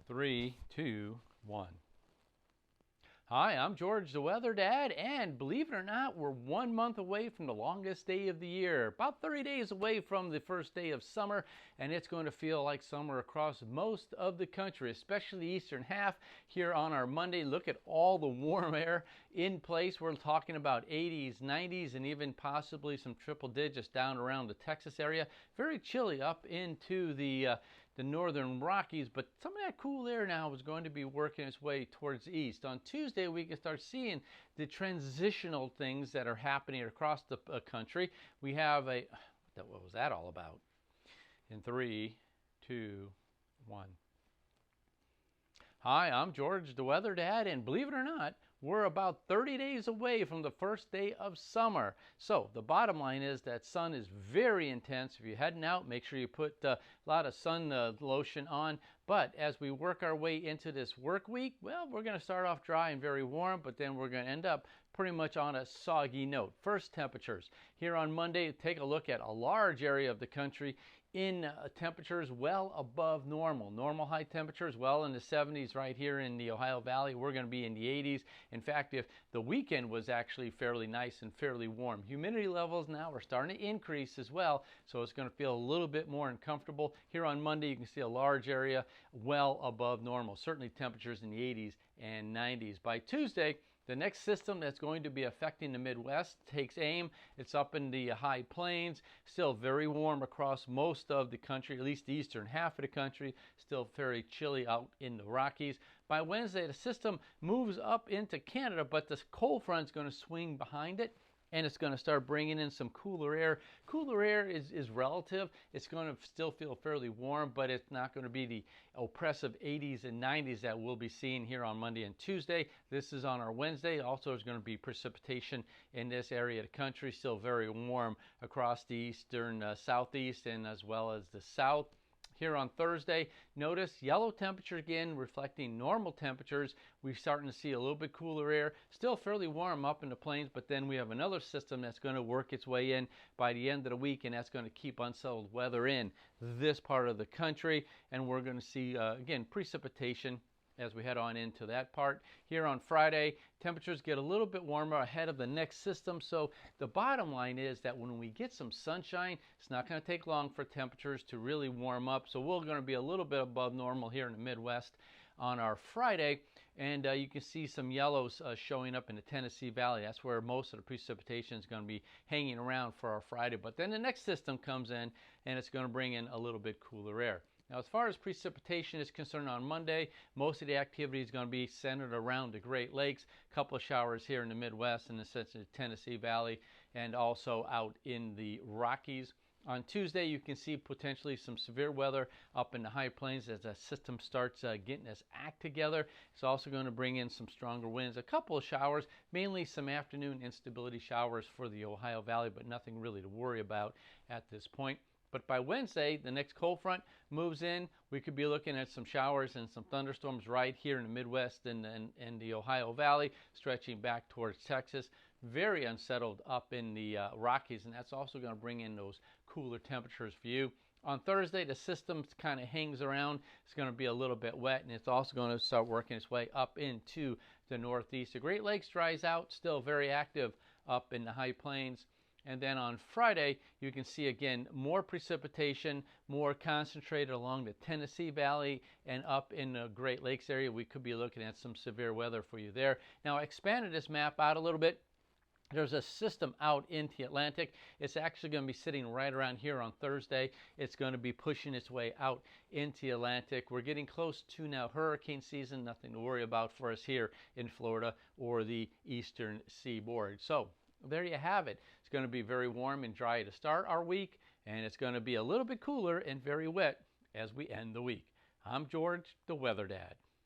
Three, two, one. Hi, I'm George the Weather Dad, and believe it or not, we're 1 month away from the longest day of the year. About 30 days away from the first day of summer, and it's going to feel like summer across most of the country, especially the eastern half. Here on our Monday, look at all the warm air in place. We're talking about 80s, 90s, and even possibly some triple digits down around the Texas area. Very chilly up into the northern Rockies, but some of that cool air now is going to be working its way towards the east. On Tuesday, we can start seeing the transitional things that are happening across the country. We have what was that all about? In three, two, one. Hi, I'm George the Weather Dad, and believe it or not, we're about 30 days away from the first day of summer. So the bottom line is that sun is very intense. If you're heading out, make sure you put a lot of sun lotion on. But as we work our way into this work week, well, we're going to start off dry and very warm, but then we're going to end up pretty much on a soggy note. First temperatures. Here on Monday, take a look at a large area of the country in temperatures well above normal. Normal high temperatures well in the 70s right here in the Ohio Valley. We're going to be in the 80s. In fact, if the weekend was actually fairly nice and fairly warm. Humidity levels now are starting to increase as well, so it's going to feel a little bit more uncomfortable. Here on Monday, you can see a large area well above normal. Certainly temperatures in the 80s and 90s. By Tuesday, the next system that's going to be affecting the Midwest takes aim. It's up in the high plains, still very warm across most of the country, at least the eastern half of the country, still very chilly out in the Rockies. By Wednesday, the system moves up into Canada, but the cold front's going to swing behind it, and it's going to start bringing in some cooler air. Cooler air is relative. It's going to still feel fairly warm, but it's not going to be the oppressive 80s and 90s that we'll be seeing here on Monday and Tuesday. This is on our Wednesday. Also, there's going to be precipitation in this area of the country. Still very warm across the eastern southeast and as well as the south. Here on Thursday, notice yellow temperature again, reflecting normal temperatures. We're starting to see a little bit cooler air, still fairly warm up in the plains, but then we have another system that's going to work its way in by the end of the week, and that's going to keep unsettled weather in this part of the country. And we're going to see, again, precipitation as we head on into that part. Here on Friday, temperatures get a little bit warmer ahead of the next system. So the bottom line is that when we get some sunshine, it's not going to take long for temperatures to really warm up. So we're going to be a little bit above normal here in the Midwest on our Friday. And you can see some yellows showing up in the Tennessee Valley. That's where most of the precipitation is going to be hanging around for our Friday. But then the next system comes in, and it's going to bring in a little bit cooler air. Now, as far as precipitation is concerned on Monday, most of the activity is going to be centered around the Great Lakes. A couple of showers here in the Midwest and the Tennessee Valley, and also out in the Rockies. On Tuesday, you can see potentially some severe weather up in the high plains as the system starts getting its act together. It's also going to bring in some stronger winds. A couple of showers, mainly some afternoon instability showers for the Ohio Valley, but nothing really to worry about at this point. But by Wednesday, the next cold front moves in. We could be looking at some showers and some thunderstorms right here in the Midwest and the Ohio Valley, stretching back towards Texas. Very unsettled up in the Rockies, and that's also going to bring in those cooler temperatures for you. On Thursday, the system kind of hangs around. It's going to be a little bit wet, and it's also going to start working its way up into the Northeast. The Great Lakes dries out, still very active up in the high plains. And then on Friday, you can see again more precipitation, more concentrated along the Tennessee Valley and up in the Great Lakes area. We could be looking at some severe weather for you there. Now, I expanded this map out a little bit. There's a system out into the Atlantic. It's actually going to be sitting right around here on Thursday. It's going to be pushing its way out into the Atlantic. We're getting close to now hurricane season. Nothing to worry about for us here in Florida or the eastern seaboard. So there you have it. It's going to be very warm and dry to start our week, and it's going to be a little bit cooler and very wet as we end the week. I'm George, the Weather Dad.